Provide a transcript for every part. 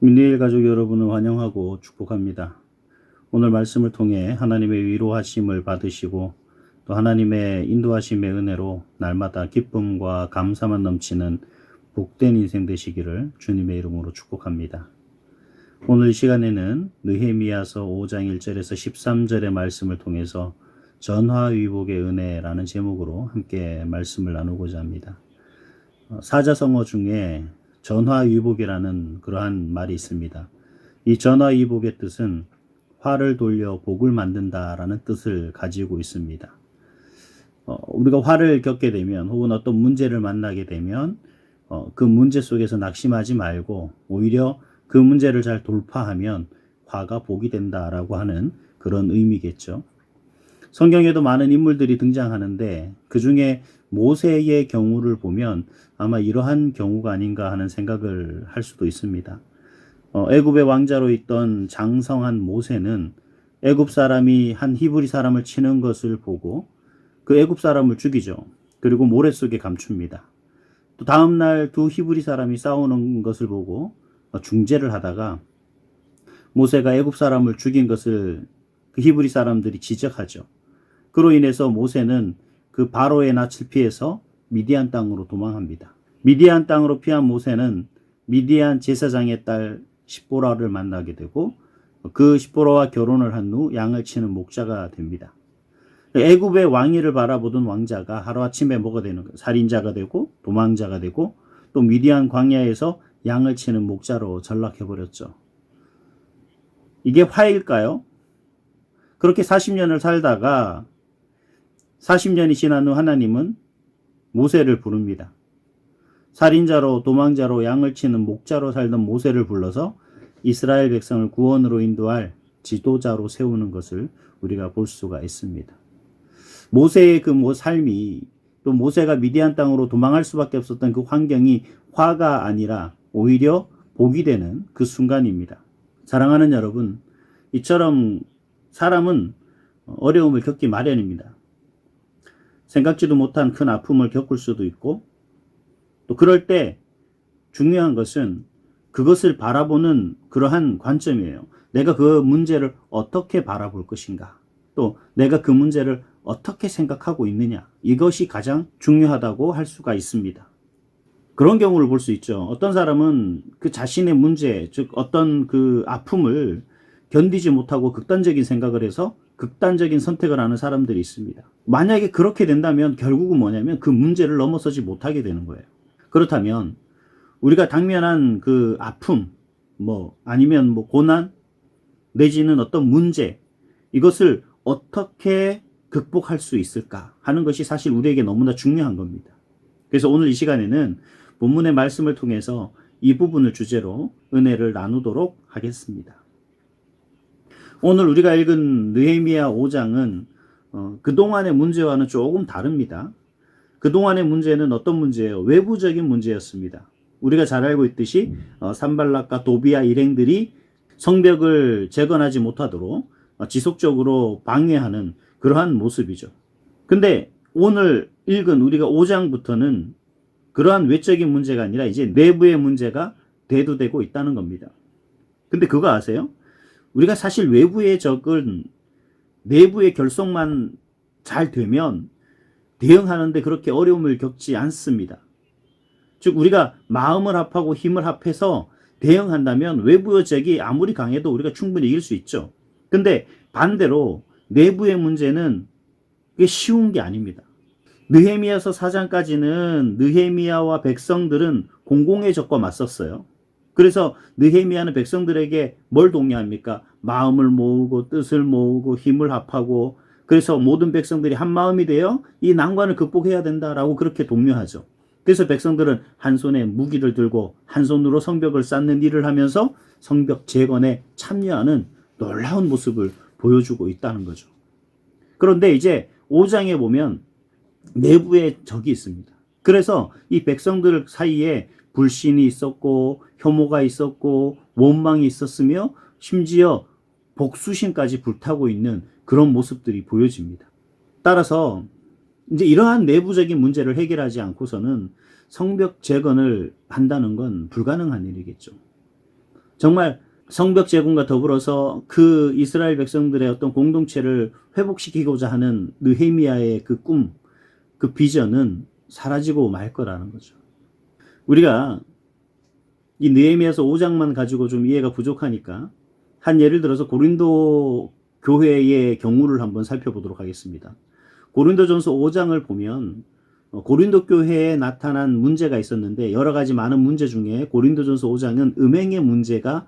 민니엘 가족 여러분을 환영하고 축복합니다. 오늘 말씀을 통해 하나님의 위로하심을 받으시고 또 하나님의 인도하심의 은혜로 날마다 기쁨과 감사만 넘치는 복된 인생 되시기를 주님의 이름으로 축복합니다. 오늘 이 시간에는 느헤미야서 5장 1절에서 13절의 말씀을 통해서 전화위복의 은혜라는 제목으로 함께 말씀을 나누고자 합니다. 사자성어 중에 전화위복이라는 그러한 말이 있습니다. 이 전화위복의 뜻은 화를 돌려 복을 만든다라는 뜻을 가지고 있습니다. 우리가 화를 겪게 되면 혹은 어떤 문제를 만나게 되면 그 문제 속에서 낙심하지 말고 오히려 그 문제를 잘 돌파하면 화가 복이 된다라고 하는 그런 의미겠죠. 성경에도 많은 인물들이 등장하는데 그 중에 모세의 경우를 보면 아마 이러한 경우가 아닌가 하는 생각을 할 수도 있습니다. 애굽의 왕자로 있던 장성한 모세는 애굽 사람이 한 히브리 사람을 치는 것을 보고 그 애굽 사람을 죽이죠. 그리고 모래 속에 감춥니다. 또 다음날 두 히브리 사람이 싸우는 것을 보고 중재를 하다가 모세가 애굽 사람을 죽인 것을 그 히브리 사람들이 지적하죠. 그로 인해서 모세는 그 바로의 낯을 피해서 미디안 땅으로 도망합니다. 미디안 땅으로 피한 모세는 미디안 제사장의 딸 십보라를 만나게 되고 그 십보라와 결혼을 한 후 양을 치는 목자가 됩니다. 애굽의 왕위를 바라보던 왕자가 하루아침에 뭐가 되는 거예요? 살인자가 되고 도망자가 되고 또 미디안 광야에서 양을 치는 목자로 전락해버렸죠. 이게 화일까요? 그렇게 40년을 살다가 40년이 지난 후 하나님은 모세를 부릅니다. 살인자로 도망자로 양을 치는 목자로 살던 모세를 불러서 이스라엘 백성을 구원으로 인도할 지도자로 세우는 것을 우리가 볼 수가 있습니다. 모세의 그 삶이 또 모세가 미디안 땅으로 도망할 수밖에 없었던 그 환경이 화가 아니라 오히려 복이 되는 그 순간입니다. 사랑하는 여러분, 이처럼 사람은 어려움을 겪기 마련입니다. 생각지도 못한 큰 아픔을 겪을 수도 있고 또 그럴 때 중요한 것은 그것을 바라보는 그러한 관점이에요. 내가 그 문제를 어떻게 바라볼 것인가, 또 내가 그 문제를 어떻게 생각하고 있느냐, 이것이 가장 중요하다고 할 수가 있습니다. 그런 경우를 볼 수 있죠. 어떤 사람은 그 자신의 문제, 즉 어떤 그 아픔을 견디지 못하고 극단적인 생각을 해서 극단적인 선택을 하는 사람들이 있습니다. 만약에 그렇게 된다면 결국은 뭐냐면 그 문제를 넘어서지 못하게 되는 거예요. 그렇다면 우리가 당면한 그 아픔, 아니면 고난, 내지는 어떤 문제, 이것을 어떻게 극복할 수 있을까 하는 것이 사실 우리에게 너무나 중요한 겁니다. 그래서 오늘 이 시간에는 본문의 말씀을 통해서 이 부분을 주제로 은혜를 나누도록 하겠습니다. 오늘 우리가 읽은 느헤미야 5장은 그동안의 문제와는 조금 다릅니다. 그동안의 문제는 어떤 문제예요? 외부적인 문제였습니다. 우리가 잘 알고 있듯이 산발락과 도비아 일행들이 성벽을 재건하지 못하도록 지속적으로 방해하는 그러한 모습이죠. 근데 오늘 읽은 우리가 5장부터는 그러한 외적인 문제가 아니라 이제 내부의 문제가 대두되고 있다는 겁니다. 근데 그거 아세요? 우리가 사실 외부의 적은 내부의 결속만 잘 되면 대응하는데 그렇게 어려움을 겪지 않습니다. 즉 우리가 마음을 합하고 힘을 합해서 대응한다면 외부의 적이 아무리 강해도 우리가 충분히 이길 수 있죠. 근데 반대로 내부의 문제는 그게 쉬운 게 아닙니다. 느헤미야서 4장까지는 느헤미야와 백성들은 공공의 적과 맞섰어요. 그래서 느헤미야는 백성들에게 뭘 독려합니까? 마음을 모으고 뜻을 모으고 힘을 합하고, 그래서 모든 백성들이 한 마음이 되어 이 난관을 극복해야 된다라고 그렇게 독려하죠. 그래서 백성들은 한 손에 무기를 들고 한 손으로 성벽을 쌓는 일을 하면서 성벽 재건에 참여하는 놀라운 모습을 보여주고 있다는 거죠. 그런데 이제 5장에 보면 내부의 적이 있습니다. 그래서 이 백성들 사이에 불신이 있었고 혐오가 있었고 원망이 있었으며 심지어 복수심까지 불타고 있는 그런 모습들이 보여집니다. 따라서 이제 이러한 내부적인 문제를 해결하지 않고서는 성벽 재건을 한다는 건 불가능한 일이겠죠. 정말 성벽 재건과 더불어서 그 이스라엘 백성들의 어떤 공동체를 회복시키고자 하는 느헤미야의 그 꿈, 그 비전은 사라지고 말 거라는 거죠. 우리가 이 느헤미야서 5장만 가지고 좀 이해가 부족하니까 한 예를 들어서 고린도 교회의 경우를 한번 살펴보도록 하겠습니다. 고린도전서 5장을 보면 고린도 교회에 나타난 문제가 있었는데 여러 가지 많은 문제 중에 고린도전서 5장은 음행의 문제가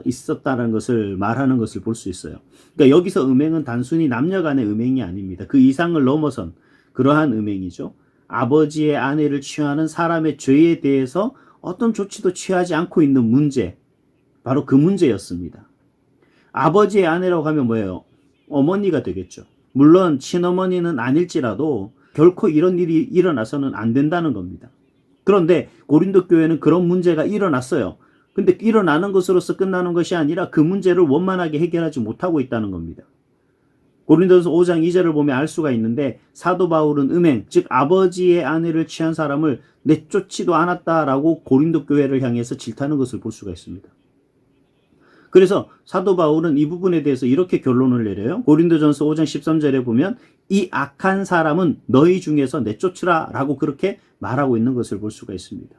있었다는 것을 말하는 것을 볼 수 있어요. 그러니까 여기서 음행은 단순히 남녀 간의 음행이 아닙니다. 그 이상을 넘어선 그러한 음행이죠. 아버지의 아내를 취하는 사람의 죄에 대해서 어떤 조치도 취하지 않고 있는 문제, 바로 그 문제였습니다. 아버지의 아내라고 하면 뭐예요? 어머니가 되겠죠. 물론 친어머니는 아닐지라도 결코 이런 일이 일어나서는 안 된다는 겁니다. 그런데 고린도 교회는 그런 문제가 일어났어요. 근데 일어나는 것으로서 끝나는 것이 아니라 그 문제를 원만하게 해결하지 못하고 있다는 겁니다. 고린도전서 5장 2절을 보면 알 수가 있는데 사도 바울은 음행, 즉 아버지의 아내를 취한 사람을 내쫓지도 않았다라고 고린도 교회를 향해서 질타하는 것을 볼 수가 있습니다. 그래서 사도 바울은 이 부분에 대해서 이렇게 결론을 내려요. 고린도전서 5장 13절에 보면 이 악한 사람은 너희 중에서 내쫓으라 라고 그렇게 말하고 있는 것을 볼 수가 있습니다.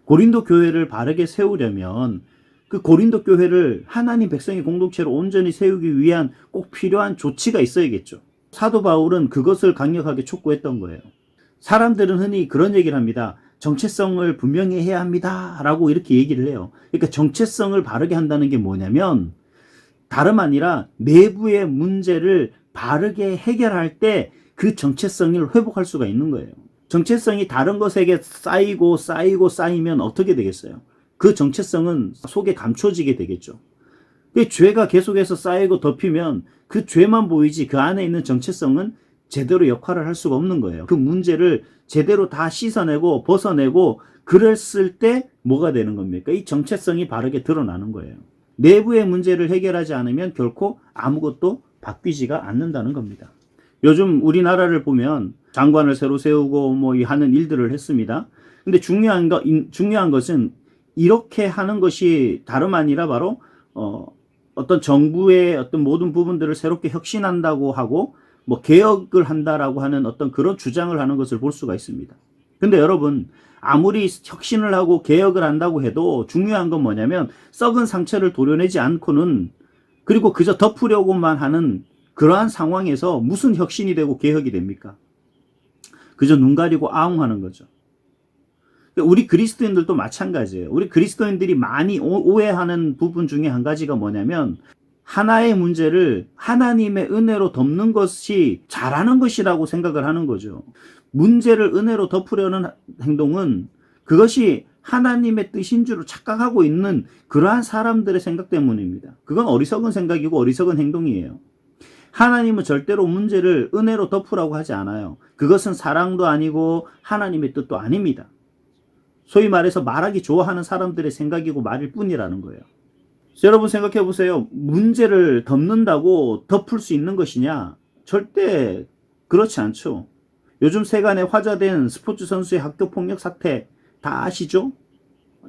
고린도 교회를 바르게 세우려면 그 고린도 교회를 하나님 백성의 공동체로 온전히 세우기 위한 꼭 필요한 조치가 있어야겠죠. 사도 바울은 그것을 강력하게 촉구했던 거예요. 사람들은 흔히 그런 얘기를 합니다. 정체성을 분명히 해야 합니다 라고 이렇게 얘기를 해요. 그러니까 정체성을 바르게 한다는 게 뭐냐면 다름 아니라 내부의 문제를 바르게 해결할 때 그 정체성을 회복할 수가 있는 거예요. 정체성이 다른 것에게 쌓이면 어떻게 되겠어요? 그 정체성은 속에 감춰지게 되겠죠. 그 죄가 계속해서 쌓이고 덮이면 그 죄만 보이지 그 안에 있는 정체성은 제대로 역할을 할 수가 없는 거예요. 그 문제를 제대로 다 씻어내고 벗어내고 그랬을 때 뭐가 되는 겁니까? 이 정체성이 바르게 드러나는 거예요. 내부의 문제를 해결하지 않으면 결코 아무것도 바뀌지가 않는다는 겁니다. 요즘 우리나라를 보면 장관을 새로 세우고 뭐 하는 일들을 했습니다. 근데 중요한 것은 이렇게 하는 것이 다름 아니라 바로 어떤 정부의 어떤 모든 부분들을 새롭게 혁신한다고 하고 뭐 개혁을 한다라고 하는 어떤 그런 주장을 하는 것을 볼 수가 있습니다. 근데 여러분 아무리 혁신을 하고 개혁을 한다고 해도 중요한 건 뭐냐면 썩은 상처를 도려내지 않고는 그리고 그저 덮으려고만 하는 그러한 상황에서 무슨 혁신이 되고 개혁이 됩니까? 그저 눈 가리고 아웅하는 거죠. 우리 그리스도인들도 마찬가지예요. 우리 그리스도인들이 많이 오해하는 부분 중에 한 가지가 뭐냐면 하나의 문제를 하나님의 은혜로 덮는 것이 잘하는 것이라고 생각을 하는 거죠. 문제를 은혜로 덮으려는 행동은 그것이 하나님의 뜻인 줄 착각하고 있는 그러한 사람들의 생각 때문입니다. 그건 어리석은 생각이고 어리석은 행동이에요. 하나님은 절대로 문제를 은혜로 덮으라고 하지 않아요. 그것은 사랑도 아니고 하나님의 뜻도 아닙니다. 소위 말해서 말하기 좋아하는 사람들의 생각이고 말일 뿐이라는 거예요. 여러분 생각해 보세요. 문제를 덮는다고 덮을 수 있는 것이냐? 절대 그렇지 않죠. 요즘 세간에 화제된 스포츠 선수의 학교 폭력 사태 다 아시죠?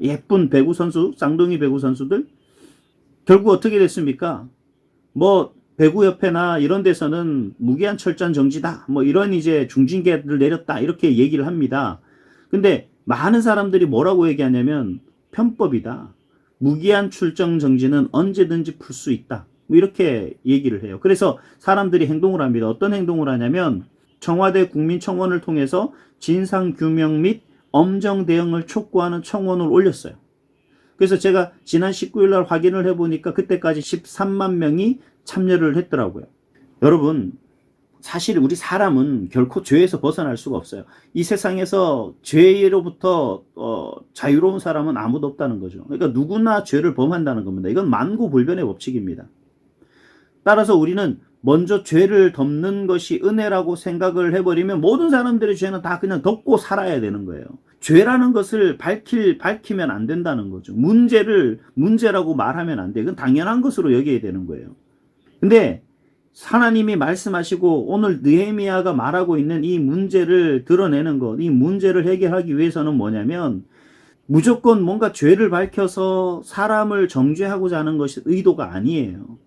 예쁜 배구 선수, 쌍둥이 배구 선수들 결국 어떻게 됐습니까? 뭐 배구협회나 이런 데서는 무기한 철저한 정지다. 뭐 이런 이제 중징계를 내렸다. 이렇게 얘기를 합니다. 근데 많은 사람들이 뭐라고 얘기하냐면 편법이다. 무기한 출정 정지는 언제든지 풀 수 있다. 뭐 이렇게 얘기를 해요. 그래서 사람들이 행동을 합니다. 어떤 행동을 하냐면 청와대 국민청원을 통해서 진상규명 및 엄정 대응을 촉구하는 청원을 올렸어요. 그래서 제가 지난 19일 날 확인을 해보니까 그때까지 13만 명이 참여를 했더라고요. 여러분 사실 우리 사람은 결코 죄에서 벗어날 수가 없어요. 이 세상에서 죄로부터 자유로운 사람은 아무도 없다는 거죠. 그러니까 누구나 죄를 범한다는 겁니다. 이건 만고불변의 법칙입니다. 따라서 우리는 먼저 죄를 덮는 것이 은혜라고 생각을 해버리면 모든 사람들의 죄는 다 그냥 덮고 살아야 되는 거예요. 죄라는 것을 밝히면 안 된다는 거죠. 문제를 문제라고 말하면 안 돼. 이건 당연한 것으로 여겨야 되는 거예요. 근데 하나님이 말씀하시고 오늘 느헤미야가 말하고 있는 이 문제를 드러내는 것, 이 문제를 해결하기 위해서는 뭐냐면 무조건 뭔가 죄를 밝혀서 사람을 정죄하고자 하는 것이 의도가 아니에요.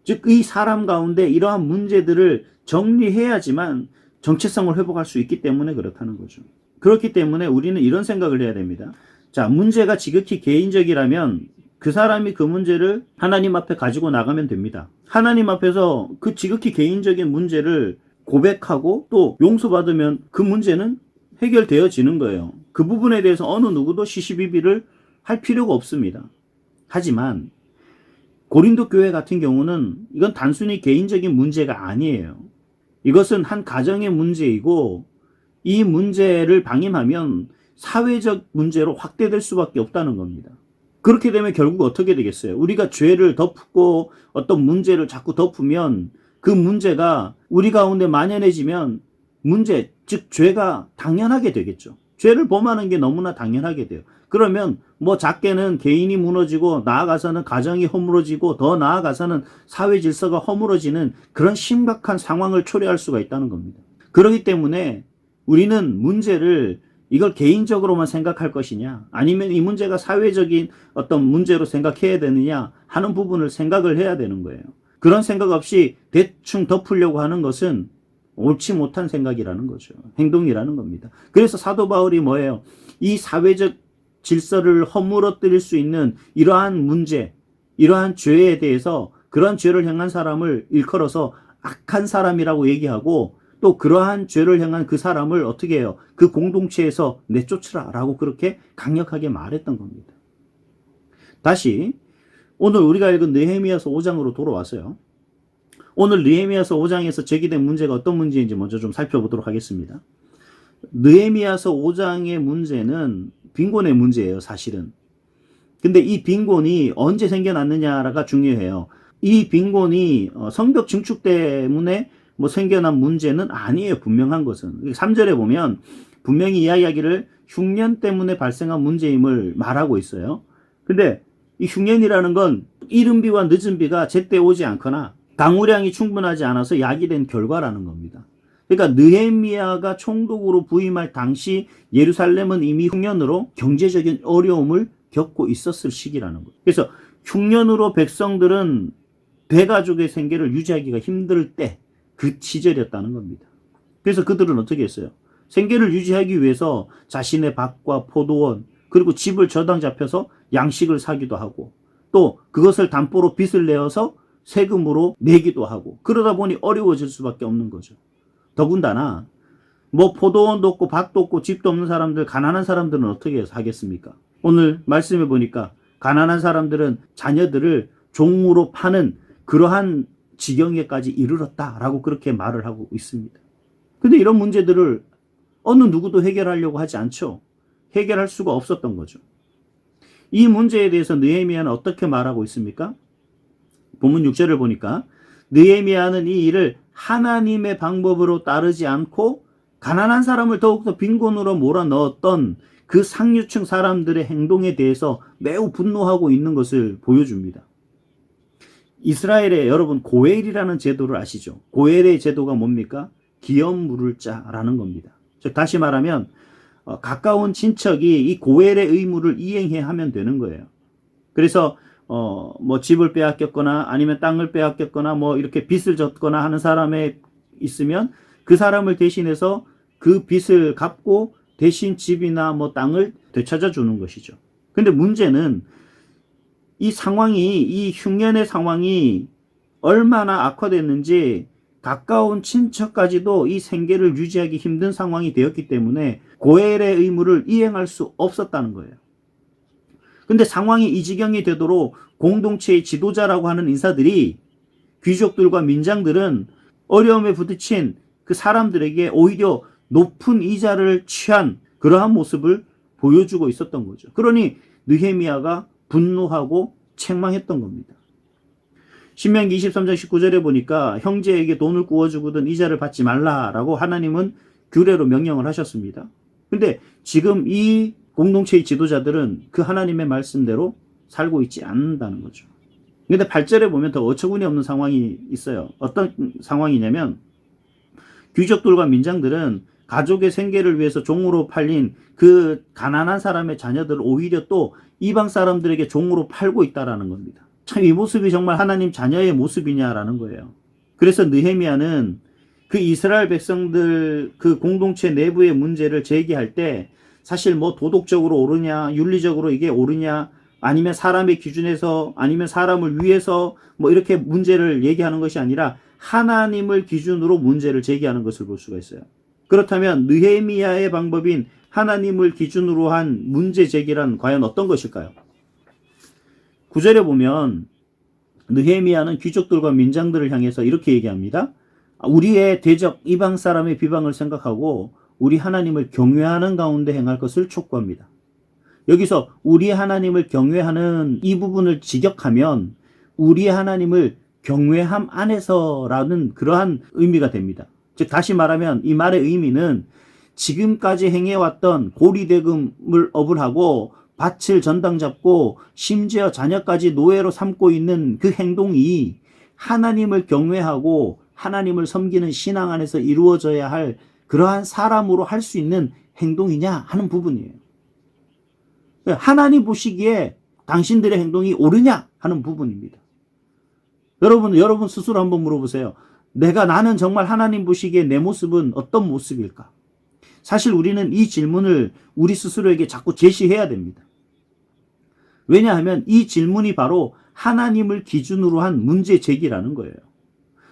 즉, 이 사람 가운데 이러한 문제들을 정리해야지만 정체성을 회복할 수 있기 때문에 그렇다는 거죠. 그렇기 때문에 우리는 이런 생각을 해야 됩니다. 자, 문제가 지극히 개인적이라면 그 사람이 그 문제를 하나님 앞에 가지고 나가면 됩니다. 하나님 앞에서 그 지극히 개인적인 문제를 고백하고 또 용서받으면 그 문제는 해결되어지는 거예요. 그 부분에 대해서 어느 누구도 시시비비를 할 필요가 없습니다. 하지만 고린도 교회 같은 경우는 이건 단순히 개인적인 문제가 아니에요. 이것은 한 가정의 문제이고 이 문제를 방임하면 사회적 문제로 확대될 수밖에 없다는 겁니다. 그렇게 되면 결국 어떻게 되겠어요? 우리가 죄를 덮고 어떤 문제를 자꾸 덮으면 그 문제가 우리 가운데 만연해지면 문제, 즉 죄가 당연하게 되겠죠. 죄를 범하는 게 너무나 당연하게 돼요. 그러면 뭐 작게는 개인이 무너지고 나아가서는 가정이 허물어지고 더 나아가서는 사회 질서가 허물어지는 그런 심각한 상황을 초래할 수가 있다는 겁니다. 그렇기 때문에 우리는 문제를 이걸 개인적으로만 생각할 것이냐 아니면 이 문제가 사회적인 어떤 문제로 생각해야 되느냐 하는 부분을 생각을 해야 되는 거예요. 그런 생각 없이 대충 덮으려고 하는 것은 옳지 못한 생각이라는 거죠. 행동이라는 겁니다. 그래서 사도 바울이 뭐예요? 이 사회적 질서를 허물어뜨릴 수 있는 이러한 문제, 이러한 죄에 대해서 그러한 죄를 행한 사람을 일컬어서 악한 사람이라고 얘기하고 또 그러한 죄를 행한 그 사람을 어떻게 해요? 그 공동체에서 내쫓으라 라고 그렇게 강력하게 말했던 겁니다. 다시 오늘 우리가 읽은 느헤미야서 5장으로 돌아와서요. 오늘 느헤미야서 5장에서 제기된 문제가 어떤 문제인지 먼저 좀 살펴보도록 하겠습니다. 느헤미야서 5장의 문제는 빈곤의 문제예요, 사실은. 근데 이 빈곤이 언제 생겨났느냐가 중요해요. 이 빈곤이 성벽 증축 때문에 뭐 생겨난 문제는 아니에요. 분명한 것은. 3절에 보면 분명히 이야기하기를 흉년 때문에 발생한 문제임을 말하고 있어요. 근데 이 흉년이라는 건 이른 비와 늦은 비가 제때 오지 않거나 강우량이 충분하지 않아서 야기된 결과라는 겁니다. 그러니까 느헤미야가 총독으로 부임할 당시 예루살렘은 이미 흉년으로 경제적인 어려움을 겪고 있었을 시기라는 거예요. 그래서 흉년으로 백성들은 대가족의 생계를 유지하기가 힘들 때 그 시절이었다는 겁니다. 그래서 그들은 어떻게 했어요? 생계를 유지하기 위해서 자신의 밭과 포도원 그리고 집을 저당 잡혀서 양식을 사기도 하고 또 그것을 담보로 빚을 내어서 세금으로 내기도 하고 그러다 보니 어려워질 수밖에 없는 거죠. 더군다나 뭐 포도원도 없고 밭도 없고 집도 없는 사람들, 가난한 사람들은 어떻게 하겠습니까? 오늘 말씀해 보니까 가난한 사람들은 자녀들을 종으로 파는 그러한 지경에까지 이르렀다라고 그렇게 말을 하고 있습니다. 근데 이런 문제들을 어느 누구도 해결하려고 하지 않죠. 해결할 수가 없었던 거죠. 이 문제에 대해서 느헤미야는 어떻게 말하고 있습니까? 본문 6절을 보니까 느헤미야는 이 일을 하나님의 방법으로 따르지 않고 가난한 사람을 더욱더 빈곤으로 몰아넣었던 그 상류층 사람들의 행동에 대해서 매우 분노하고 있는 것을 보여줍니다. 이스라엘에 여러분 고엘이라는 제도를 아시죠? 고엘의 제도가 뭡니까? 기업 물을 자라는 겁니다. 즉 다시 말하면 가까운 친척이 이 고엘의 의무를 이행해야 하면 되는 거예요. 그래서 뭐 집을 빼앗겼거나 아니면 땅을 빼앗겼거나 뭐 이렇게 빚을 졌거나 하는 사람에 있으면 그 사람을 대신해서 그 빚을 갚고 대신 집이나 뭐 땅을 되찾아 주는 것이죠. 근데 문제는 이 상황이, 이 흉년의 상황이 얼마나 악화됐는지 가까운 친척까지도 이 생계를 유지하기 힘든 상황이 되었기 때문에 고엘의 의무를 이행할 수 없었다는 거예요. 근데 상황이 이 지경이 되도록 공동체의 지도자라고 하는 인사들이 귀족들과 민장들은 어려움에 부딪힌 그 사람들에게 오히려 높은 이자를 취한 그러한 모습을 보여주고 있었던 거죠. 그러니 느헤미야가 분노하고 책망했던 겁니다. 신명기 23장 19절에 보니까 형제에게 돈을 구워주거든 이자를 받지 말라라고 하나님은 규례로 명령을 하셨습니다. 근데 지금 이 공동체의 지도자들은 그 하나님의 말씀대로 살고 있지 않는다는 거죠. 근데 8절에 보면 더 어처구니 없는 상황이 있어요. 어떤 상황이냐면 귀족들과 민장들은 가족의 생계를 위해서 종으로 팔린 그 가난한 사람의 자녀들을 오히려 또 이방 사람들에게 종으로 팔고 있다라는 겁니다. 참 이 모습이 정말 하나님 자녀의 모습이냐라는 거예요. 그래서 느헤미야는 그 이스라엘 백성들 그 공동체 내부의 문제를 제기할 때 사실 뭐 도덕적으로 옳으냐, 윤리적으로 이게 옳으냐, 아니면 사람의 기준에서, 아니면 사람을 위해서 뭐 이렇게 문제를 얘기하는 것이 아니라 하나님을 기준으로 문제를 제기하는 것을 볼 수가 있어요. 그렇다면 느헤미야의 방법인 하나님을 기준으로 한 문제 제기란 과연 어떤 것일까요? 9절에 보면 느헤미야는 귀족들과 민장들을 향해서 이렇게 얘기합니다. 우리의 대적 이방 사람의 비방을 생각하고 우리 하나님을 경외하는 가운데 행할 것을 촉구합니다. 여기서 우리 하나님을 경외하는 이 부분을 직역하면 우리 하나님을 경외함 안에서라는 그러한 의미가 됩니다. 즉 다시 말하면 이 말의 의미는 지금까지 행해왔던 고리대금을 업을 하고 밭을 전당 잡고 심지어 자녀까지 노예로 삼고 있는 그 행동이 하나님을 경외하고 하나님을 섬기는 신앙 안에서 이루어져야 할 그러한 사람으로 할 수 있는 행동이냐 하는 부분이에요. 하나님 보시기에 당신들의 행동이 옳으냐 하는 부분입니다. 여러분 스스로 한번 물어보세요. 나는 정말 하나님 보시기에 내 모습은 어떤 모습일까? 사실 우리는 이 질문을 우리 스스로에게 자꾸 제시해야 됩니다. 왜냐하면 이 질문이 바로 하나님을 기준으로 한 문제 제기라는 거예요.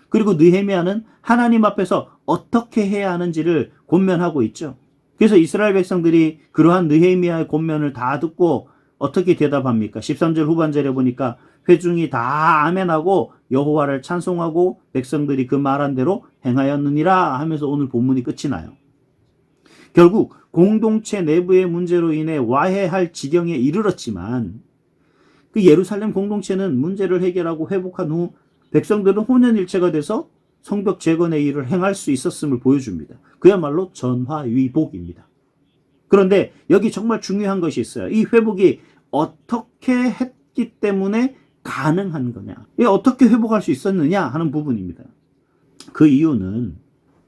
그리고 느헤미야는 하나님 앞에서 어떻게 해야 하는지를 권면하고 있죠. 그래서 이스라엘 백성들이 그러한 느헤미야의 권면을 다 듣고 어떻게 대답합니까? 13절 후반절에 보니까 회중이 다 아멘하고 여호와를 찬송하고 백성들이 그 말한 대로 행하였느니라 하면서 오늘 본문이 끝이 나요. 결국 공동체 내부의 문제로 인해 와해할 지경에 이르렀지만 그 예루살렘 공동체는 문제를 해결하고 회복한 후 백성들은 혼연일체가 돼서 성벽 재건의 일을 행할 수 있었음을 보여줍니다. 그야말로 전화위복입니다. 그런데 여기 정말 중요한 것이 있어요. 이 회복이 어떻게 했기 때문에 가능한 거냐, 어떻게 회복할 수 있었느냐 하는 부분입니다. 그 이유는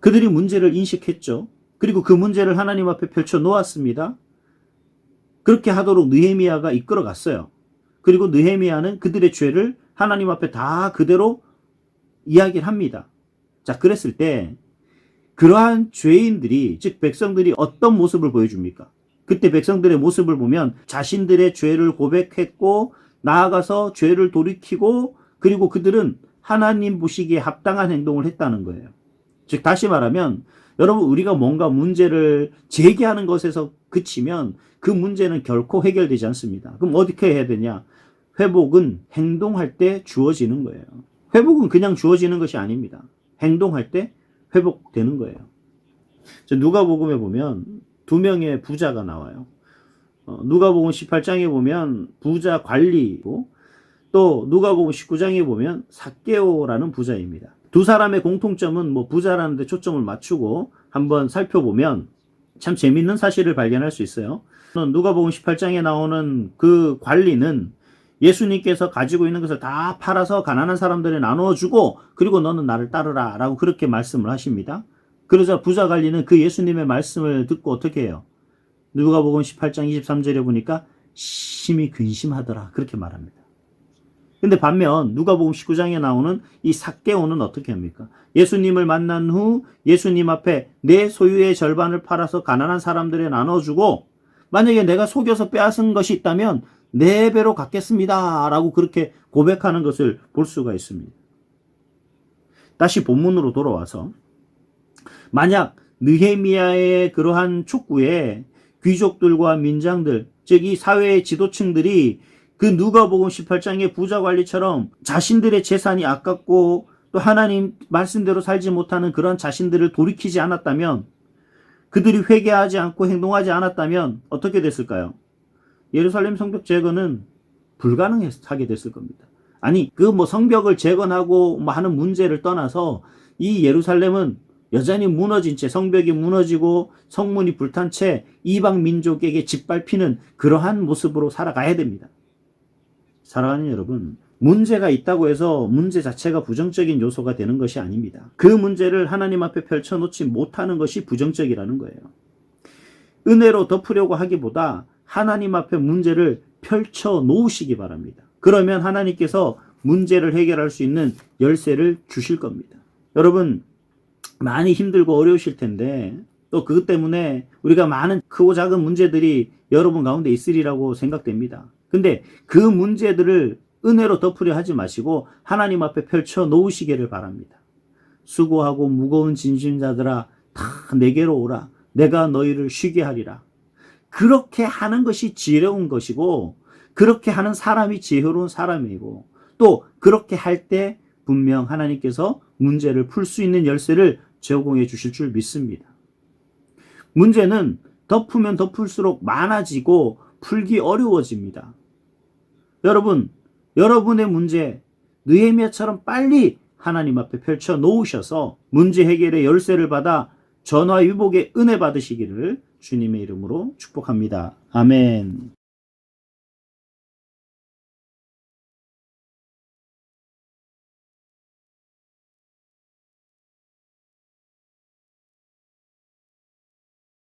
그들이 문제를 인식했죠. 그리고 그 문제를 하나님 앞에 펼쳐 놓았습니다. 그렇게 하도록 느헤미야가 이끌어 갔어요. 그리고 느헤미야는 그들의 죄를 하나님 앞에 다 그대로 이야기를 합니다. 자, 그랬을 때 그러한 죄인들이, 즉 백성들이 어떤 모습을 보여줍니까? 그때 백성들의 모습을 보면 자신들의 죄를 고백했고 나아가서 죄를 돌이키고 그리고 그들은 하나님 보시기에 합당한 행동을 했다는 거예요. 즉 다시 말하면 여러분, 우리가 뭔가 문제를 제기하는 것에서 그치면 그 문제는 결코 해결되지 않습니다. 그럼 어떻게 해야 되냐? 회복은 행동할 때 주어지는 거예요. 회복은 그냥 주어지는 것이 아닙니다. 행동할 때 회복되는 거예요. 누가복음에 보면 두 명의 부자가 나와요. 누가복음 18장에 보면 부자 관리고 또 누가복음 19장에 보면 삭개오라는 부자입니다. 두 사람의 공통점은 부자라는 데 초점을 맞추고 한번 살펴보면 참 재밌는 사실을 발견할 수 있어요. 누가복음 18장에 나오는 그 관리는 예수님께서 가지고 있는 것을 다 팔아서 가난한 사람들에 나눠주고 그리고 너는 나를 따르라 라고 그렇게 말씀을 하십니다. 그러자 부자 관리는 그 예수님의 말씀을 듣고 어떻게 해요? 누가복음 18장 23절에 보니까 심히 근심하더라 그렇게 말합니다. 근데 반면 누가복음 19장에 나오는 이 삭개오는 어떻게 합니까? 예수님을 만난 후 예수님 앞에 내 소유의 절반을 팔아서 가난한 사람들에 나눠주고 만약에 내가 속여서 빼앗은 것이 있다면 4배로 갚겠습니다 라고 그렇게 고백하는 것을 볼 수가 있습니다. 다시 본문으로 돌아와서 만약 느헤미야의 그러한 촉구에 귀족들과 민장들, 즉 이 사회의 지도층들이 그 누가복음 18장의 부자 관리처럼 자신들의 재산이 아깝고 또 하나님 말씀대로 살지 못하는 그런 자신들을 돌이키지 않았다면, 그들이 회개하지 않고 행동하지 않았다면 어떻게 됐을까요? 예루살렘 성벽 재건은 불가능하게 됐을 겁니다. 아니 성벽을 재건하고 하는 문제를 떠나서 이 예루살렘은 여전히 무너진 채, 성벽이 무너지고 성문이 불탄 채 이방 민족에게 짓밟히는 그러한 모습으로 살아가야 됩니다. 사랑하는 여러분, 문제가 있다고 해서 문제 자체가 부정적인 요소가 되는 것이 아닙니다. 그 문제를 하나님 앞에 펼쳐놓지 못하는 것이 부정적이라는 거예요. 은혜로 덮으려고 하기보다 하나님 앞에 문제를 펼쳐 놓으시기 바랍니다. 그러면 하나님께서 문제를 해결할 수 있는 열쇠를 주실 겁니다. 여러분, 많이 힘들고 어려우실 텐데 또 그것 때문에 우리가 많은 크고 작은 문제들이 여러분 가운데 있으리라고 생각됩니다. 근데 그 문제들을 은혜로 덮으려 하지 마시고 하나님 앞에 펼쳐 놓으시기를 바랍니다. 수고하고 무거운 짐진자들아 다 내게로 오라. 내가 너희를 쉬게 하리라. 그렇게 하는 것이 지혜로운 것이고 그렇게 하는 사람이 지혜로운 사람이고 또 그렇게 할 때 분명 하나님께서 문제를 풀 수 있는 열쇠를 제공해 주실 줄 믿습니다. 문제는 덮으면 덮을수록 많아지고 풀기 어려워집니다. 여러분, 여러분의 문제 느헤미야처럼 빨리 하나님 앞에 펼쳐 놓으셔서 문제 해결의 열쇠를 받아 전화위복의 은혜 받으시기를 주님의 이름으로 축복합니다. 아멘.